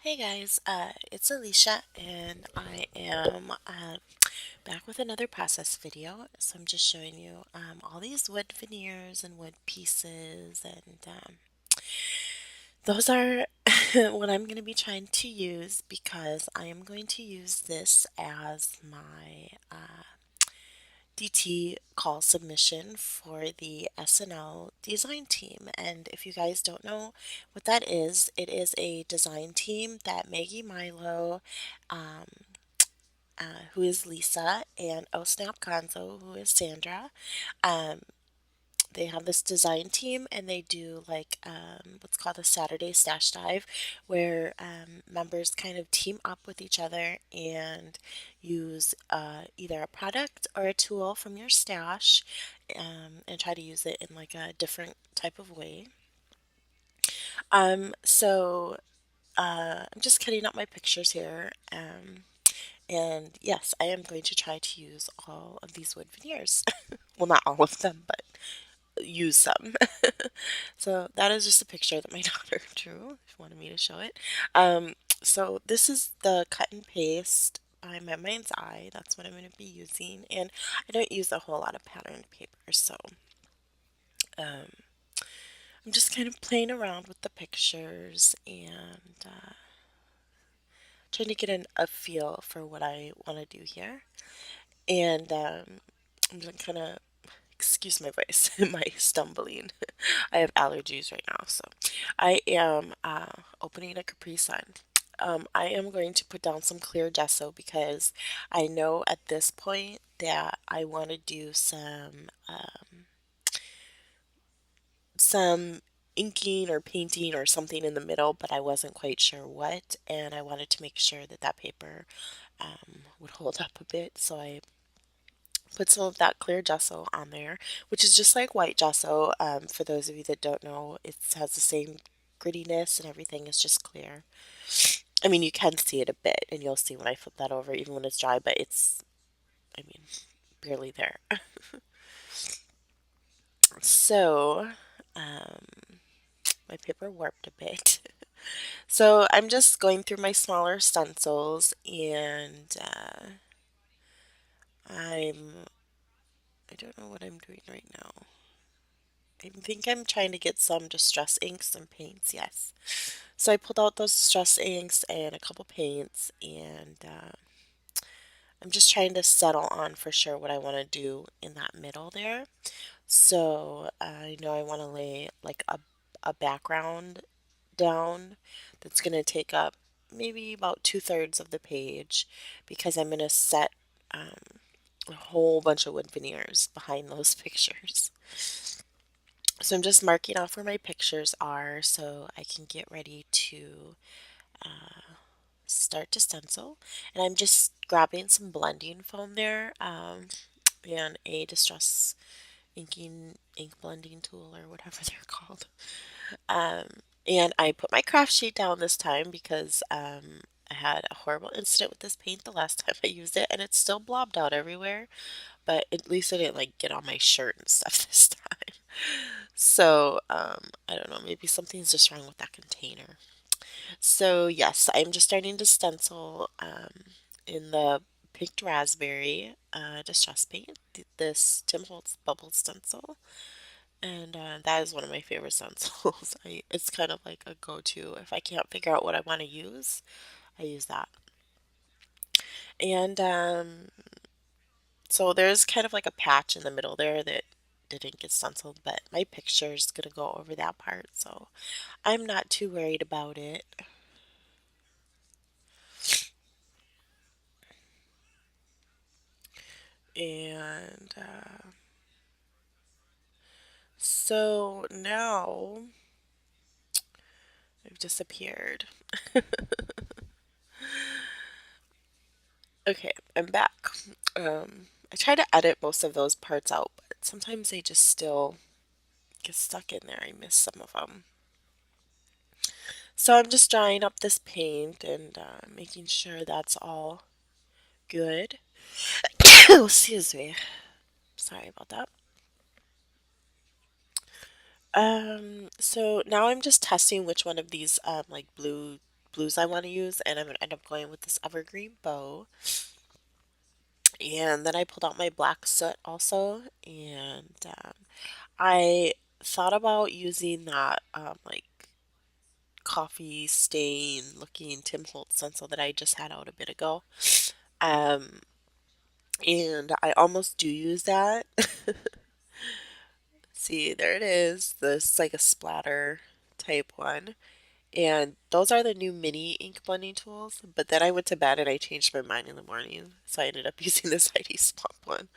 Hey guys, it's Alicia and I am back with another process video. So I'm just showing you all these wood veneers and wood pieces and those are what I'm going to be trying to use because I am going to use this as my DT call submission for the SNL design team. And if you guys don't know what that is, it is a design team that Maggie Milo, um, who is Lisa, and Oh Snap Gonzo, who is Sandra, um, they have this design team and they do like what's called a Saturday stash dive where members kind of team up with each other and use either a product or a tool from your stash and try to use it in like a different type of way. So I'm just cutting up my pictures here. And yes, I am going to try to use all of these wood veneers. Well, not all of them, but use some. So that is just a picture that my daughter drew. She wanted me to show it. So this is the cut and paste by My Mind's Eye. That's what I'm going to be using. And I don't use a whole lot of patterned paper, so um, I'm just kind of playing around with the pictures and trying to get a feel for what I want to do here. And I'm just kind of excuse my voice, my stumbling. I have allergies right now, so I am opening a Capri Sun. I am going to put down some clear gesso because I know at this point that I want to do some inking or painting or something in the middle, but I wasn't quite sure what, and I wanted to make sure that that paper would hold up a bit, so I put some of that clear gesso on there, which is just like white gesso. For those of you that don't know, it has the same grittiness and everything is just clear. I mean, you can see it a bit, and you'll see when I flip that over, even when it's dry, but it's, I mean, barely there. So, um, my paper warped a bit. So I'm just going through my smaller stencils, and I'm, I don't know what I'm doing right now. I think I'm trying to get some distress inks and paints, yes. So I pulled out those distress inks and a couple paints, and I'm just trying to settle on for sure what I want to do in that middle there. So I know I want to lay like a background down that's going to take up maybe about 2/3 of the page because I'm going to set a whole bunch of wood veneers behind those pictures. So I'm just marking off where my pictures are so I can get ready to start to stencil. And I'm just grabbing some blending foam there and a distress ink blending tool or whatever they're called. Um, and I put my craft sheet down this time because I had a horrible incident with this paint the last time I used it and it still blobbed out everywhere. But at least I didn't like get on my shirt and stuff this time. So, I don't know, maybe something's just wrong with that container. So, yes, I'm just starting to stencil in the pinked raspberry distress paint, this Tim Holtz bubble stencil. And that is one of my favorite stencils. It's kind of like a go-to. If I can't figure out what I want to use, I use that. And so there's kind of like a patch in the middle there that didn't get stenciled, but my picture's gonna go over that part, so I'm not too worried about it. And so now I've disappeared. Okay, I'm back. I try to edit most of those parts out, but sometimes they just still get stuck in there. I miss some of them. So I'm just drying up this paint and making sure that's all good. Excuse me. Sorry about that. So now I'm just testing which one of these like blue blues I want to use, and I'm going to end up going with this evergreen bow. And then I pulled out my black soot also, and I thought about using that like coffee stain looking Tim Holtz stencil that I just had out a bit ago. Um, and I almost do use that. See, there it is. This like a splatter type one. And those are the new mini ink blending tools. But then I went to bed and I changed my mind in the morning. So I ended up using this Heidi Swapp one.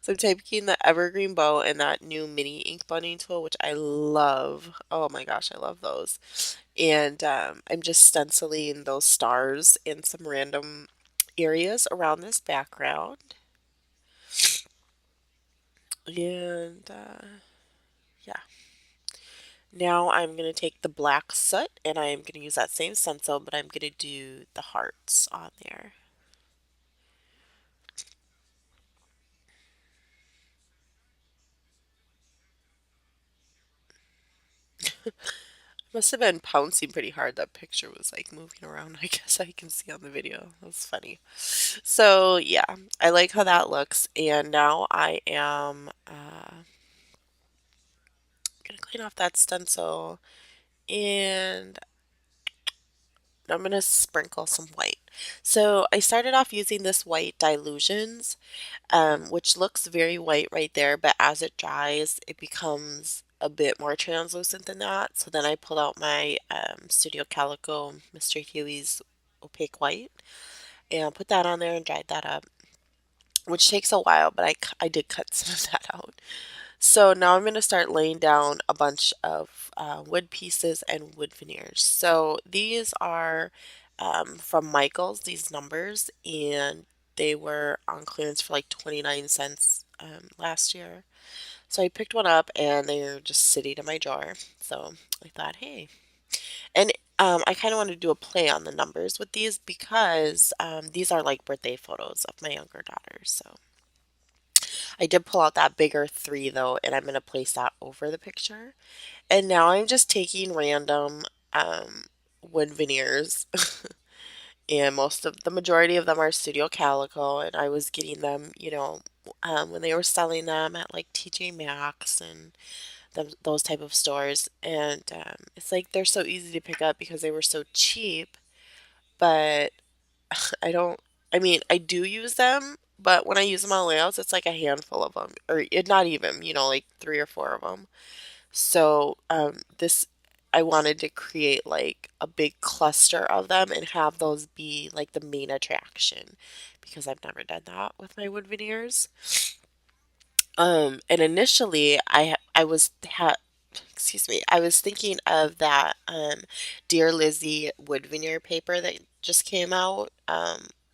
So I'm taking the evergreen bow and that new mini ink blending tool, which I love. Oh my gosh, I love those. And I'm just stenciling those stars in some random areas around this background. And yeah, now I'm going to take the black soot and I'm going to use that same stencil, but I'm going to do the hearts on there. Must have been pouncing pretty hard. That picture was like moving around. I guess I can see on the video. That's funny. So yeah, I like how that looks. And now I am gonna clean off that stencil and I'm gonna sprinkle some white. So I started off using this white Dilutions, which looks very white right there, but as it dries, it becomes a bit more translucent than that. So then I pulled out my Studio Calico Mr. Huey's opaque white and put that on there and dried that up, which takes a while, but I did cut some of that out. So now I'm going to start laying down a bunch of wood pieces and wood veneers. So these are from Michael's, these numbers, and they were on clearance for like 29 cents last year. So I picked one up and they're just sitting in my drawer. So I thought, hey. And I kind of wanted to do a play on the numbers with these because these are like birthday photos of my younger daughter. So I did pull out that bigger three though, and I'm going to place that over the picture. And now I'm just taking random wood veneers, and the majority of them are Studio Calico, and I was getting them, when they were selling them at like TJ Maxx and those type of stores. And it's like they're so easy to pick up because they were so cheap, but I don't. I mean, I do use them, but when I use them on layouts, it's like a handful of them, or it not even, like three or four of them. So this, I wanted to create like a big cluster of them and have those be like the main attraction because I've never done that with my wood veneers. And initially, I was excuse me, I was thinking of that Dear Lizzie wood veneer paper that just came out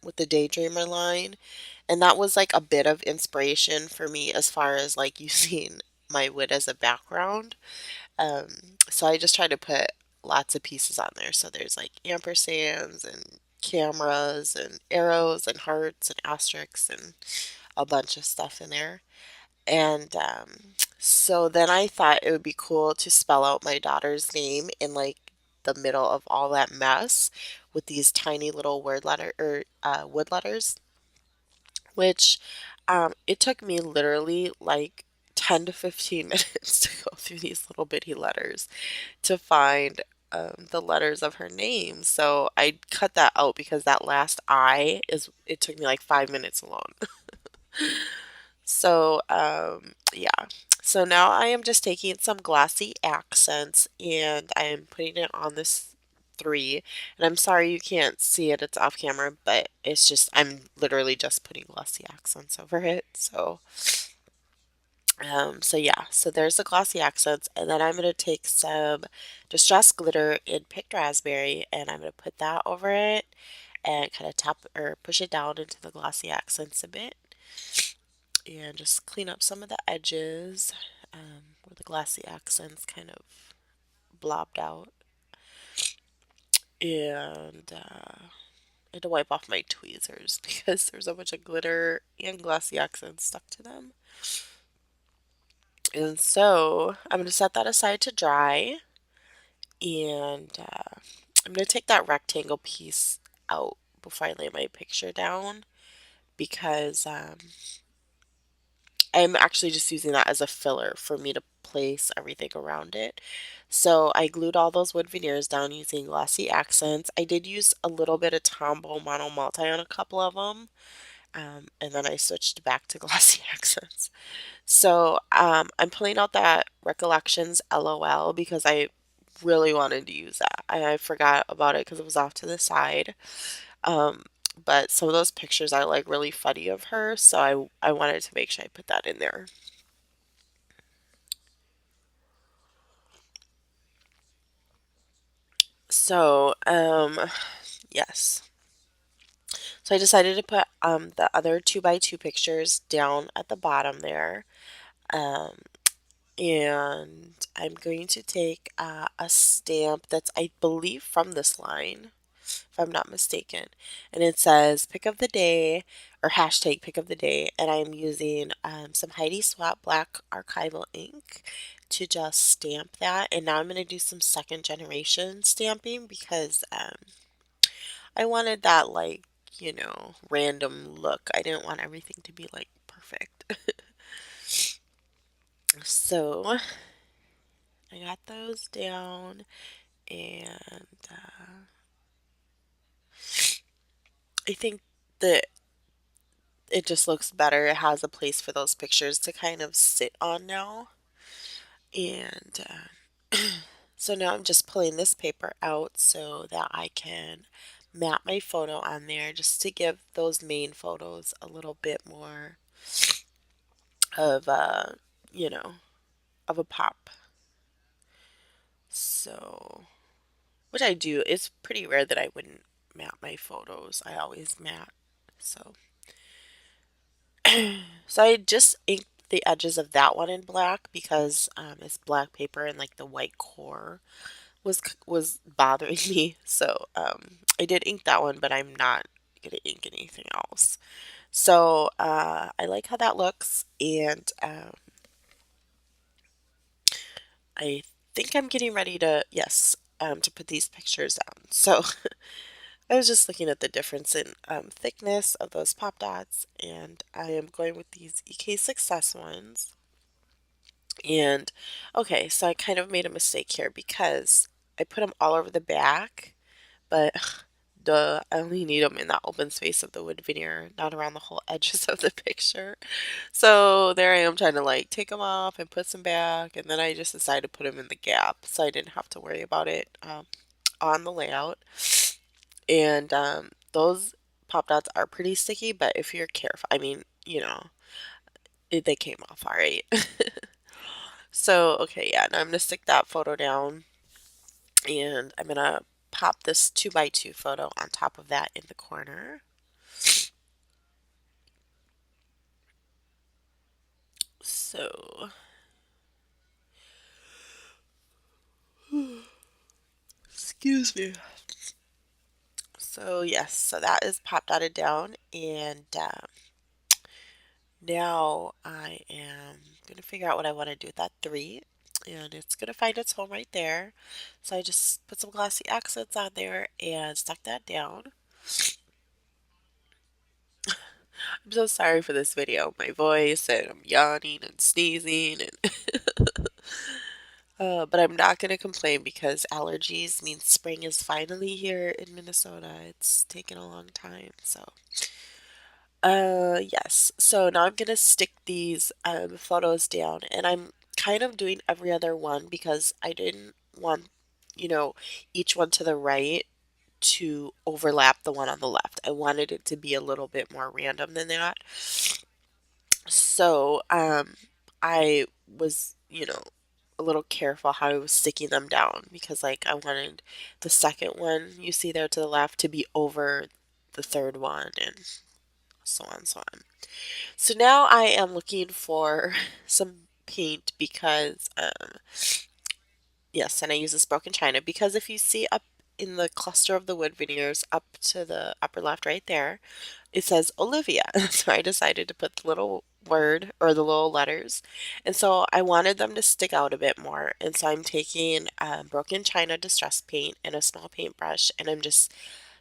with the Daydreamer line, and that was like a bit of inspiration for me as far as like using my wood as a background. Um, so I just tried to put lots of pieces on there. So there's like ampersands and cameras and arrows and hearts and asterisks and a bunch of stuff in there. And so then I thought it would be cool to spell out my daughter's name in like the middle of all that mess with these tiny little wood letters, which it took me literally like 10 to 15 minutes to go through these little bitty letters to find the letters of her name. So I cut that out because that last I it took me like 5 minutes alone. So, yeah. So now I am just taking some glossy accents and I am putting it on this three. And I'm sorry you can't see it, it's off camera, but it's just, I'm literally just putting glossy accents over it. So yeah, so there's the glossy accents, and then I'm going to take some distressed glitter in picked raspberry, and I'm going to put that over it and kind of tap or push it down into the glossy accents a bit and just clean up some of the edges where the glassy accents kind of blobbed out. And I had to wipe off my tweezers because there's a bunch of glitter and glossy accents stuck to them. And so I'm going to set that aside to dry. And I'm going to take that rectangle piece out before I lay my picture down because I'm actually just using that as a filler for me to place everything around it. So I glued all those wood veneers down using glossy accents. I did use a little bit of Tombow Mono Multi on a couple of them, and then I switched back to glossy accents. So I'm pulling out that Recollections LOL because I really wanted to use that. I forgot about it because it was off to the side. Um, but some of those pictures are like really funny of her, so I wanted to make sure I put that in there. So, yes. So I decided to put the other 2 by 2 pictures down at the bottom there. Um, and I'm going to take a stamp that's, I believe, from this line, if I'm not mistaken. And it says pick of the day or hashtag pick of the day. And I'm using some Heidi Swap black archival ink to just stamp that. And now I'm going to do some second generation stamping because I wanted that like, random look. I didn't want everything to be like perfect. So I got those down and I think that it just looks better. It has a place for those pictures to kind of sit on now. And so now I'm just pulling this paper out so that I can map my photo on there just to give those main photos a little bit more of you know, of a pop. So, which I do. It's pretty rare that I wouldn't map my photos. I always map. So, so I just inked the edges of that one in black because it's black paper and like the white core was bothering me. So I did ink that one, but I'm not gonna ink anything else. So I like how that looks, and I think I'm getting ready to to put these pictures down. So I was just looking at the difference in thickness of those pop dots, and I am going with these EK Success ones. And okay, so I kind of made a mistake here because I put them all over the back, but duh, I only need them in that open space of the wood veneer, not around the whole edges of the picture. So there I am trying to like take them off and put some back, and then I just decided to put them in the gap so I didn't have to worry about it on the layout. And those pop dots are pretty sticky, but if you're careful, I mean, they came off all right. So, okay, yeah, now I'm gonna stick that photo down and I'm gonna pop this 2 by 2 photo on top of that in the corner. So, excuse me. So, yes, so that is pop dotted down, and now I am gonna figure out what I want to do with that 3, and it's gonna find its home right there. So, I just put some glossy accents on there and stuck that down. I'm so sorry for this video. My voice, and I'm yawning and sneezing, and but I'm not gonna complain because allergies mean spring is finally here in Minnesota. It's taken a long time, so yes. So now I'm gonna stick these photos down, and I'm kind of doing every other one because I didn't want, you know, each one to the right to overlap the one on the left. I wanted it to be a little bit more random than that. So, I was, a little careful how I was sticking them down because, like, I wanted the second one you see there to the left to be over the third one and so on and so on. So now I am looking for some paint because, yes, and I use this broken china because if you see up in the cluster of the wood veneers up to the upper left right there, it says Olivia. So I decided to put the little word or the little letters. And so I wanted them to stick out a bit more. And so I'm taking broken china distress paint and a small paintbrush, and I'm just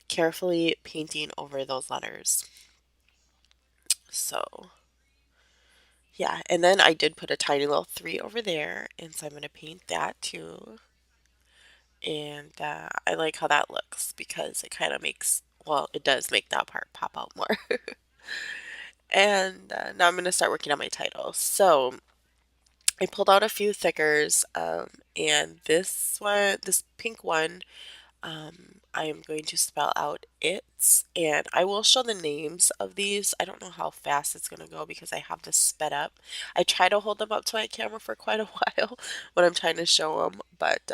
carefully painting over those letters. So yeah, and then I did put a tiny little three over there, and so I'm going to paint that too. And I like how that looks because it kind of makes, well, it does make that part pop out more. And now I'm going to start working on my title. So I pulled out a few thickers, and this one, this pink one, I am going to spell out its, and I will show the names of these. I don't know how fast it's going to go because I have this sped up. I try to hold them up to my camera for quite a while when I'm trying to show them, but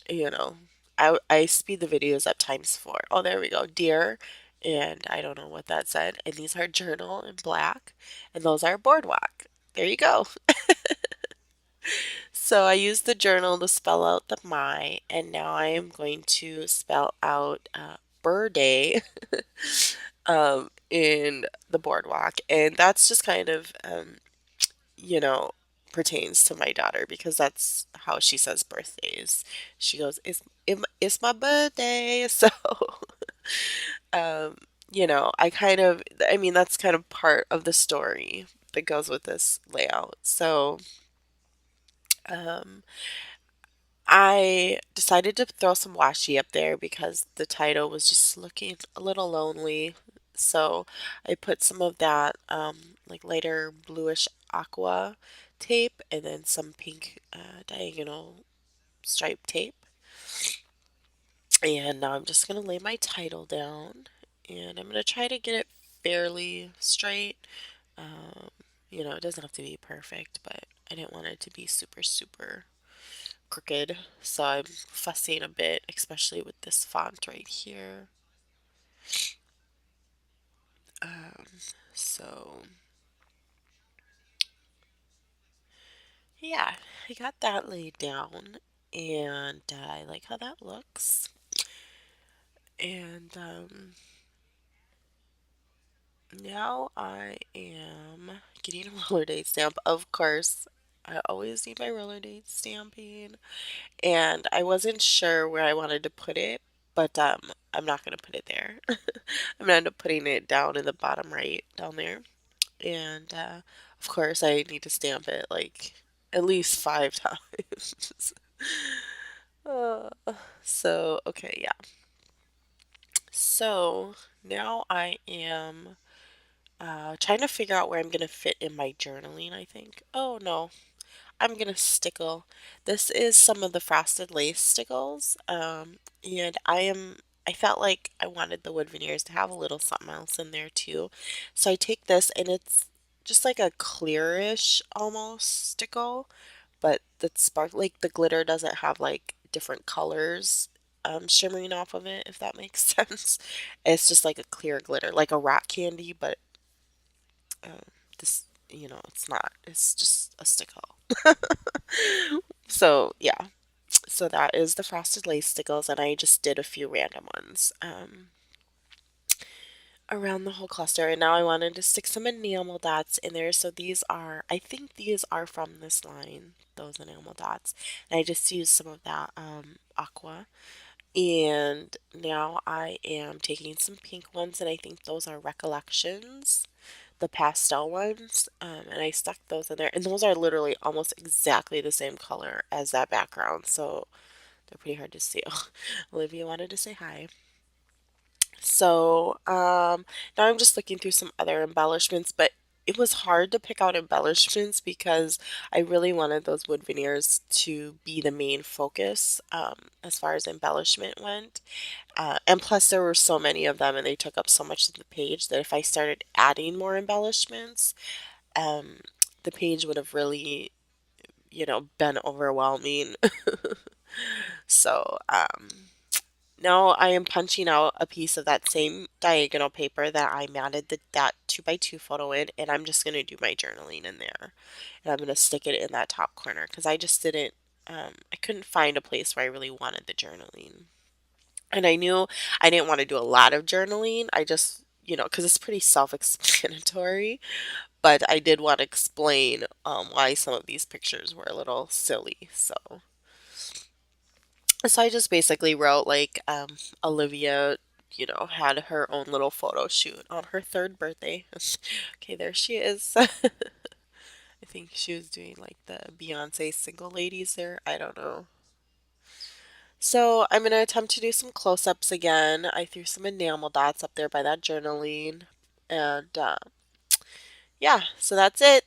you know, I speed the videos up times four. Oh, there we go, deer, and I don't know what that said. And these are journal in black, and those are boardwalk. There you go. So I used the journal to spell out the my, and now I am going to spell out Burday in the boardwalk. And that's just kind of, you know, pertains to my daughter because that's how she says birthdays. She goes, it's my birthday. So, um, I kind of, I mean, that's kind of part of the story that goes with this layout. So, um, I decided to throw some washi up there because the title was just looking a little lonely. So I put some of that like lighter bluish aqua tape and then some pink diagonal stripe tape. And now I'm just going to lay my title down and I'm going to try to get it fairly straight. Um, it doesn't have to be perfect, but I didn't want it to be super, super crooked, so I'm fussing a bit, especially with this font right here. Um, so yeah, I got that laid down, and I like how that looks. And now I am getting a roller date stamp. Of course, I always need my roller date stamping, and I wasn't sure where I wanted to put it, but I'm not gonna put it there. I'm gonna end up putting it down in the bottom right down there. And of course, I need to stamp it like at least 5 times. Uh, so, okay, yeah. So now I am trying to figure out where I'm going to fit in my journaling, I think. Oh, no. I'm going to stickle. This is some of the frosted lace stickles. And I felt like I wanted the wood veneers to have a little something else in there too. So I take this and it's just like a clearish almost stickle, but the spark, like the glitter doesn't have like different colors shimmering off of it, if that makes sense. It's just like a clear glitter, like a rock candy, but um, this, it's not. It's just a stickle. So yeah, so that is the frosted lace stickles, and I just did a few random ones around the whole cluster. And now I wanted to stick some enamel dots in there. So these are, I think these are from this line, those enamel dots. And I just used some of that aqua. And now I am taking some pink ones, and I think those are recollections, the pastel ones, and I stuck those in there. And those are literally almost exactly the same color as that background, so they're pretty hard to see. Olivia wanted to say hi. So now I'm just looking through some other embellishments, but it was hard to pick out embellishments because I really wanted those wood veneers to be the main focus as far as embellishment went. And plus, there were so many of them and they took up so much of the page that if I started adding more embellishments, um, the page would have really, been overwhelming. So, now I am punching out a piece of that same diagonal paper that I matted that 2x2 photo in, and I'm just going to do my journaling in there. And I'm going to stick it in that top corner because I just didn't, I couldn't find a place where I really wanted the journaling. And I knew I didn't want to do a lot of journaling. I just, because it's pretty self-explanatory, but I did want to explain why some of these pictures were a little silly. So I just basically wrote like Olivia, had her own little photo shoot on her third birthday. Okay, there she is. I think she was doing like the Beyonce single ladies there. I don't know. So I'm gonna attempt to do some close-ups again. I threw some enamel dots up there by that journaling. And yeah, so that's it.